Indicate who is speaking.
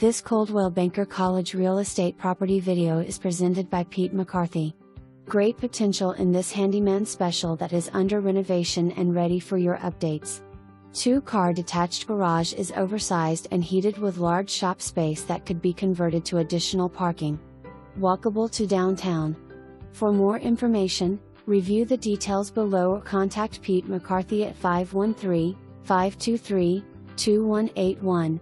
Speaker 1: This Coldwell Banker College real estate property video is presented by Pete McCarthy. Great potential in this handyman special that is under renovation and ready for your updates. 2-car detached garage is oversized and heated with large shop space that could be converted to additional parking. Walkable to downtown. For more information, review the details below or contact Pete McCarthy at 513-523-2181.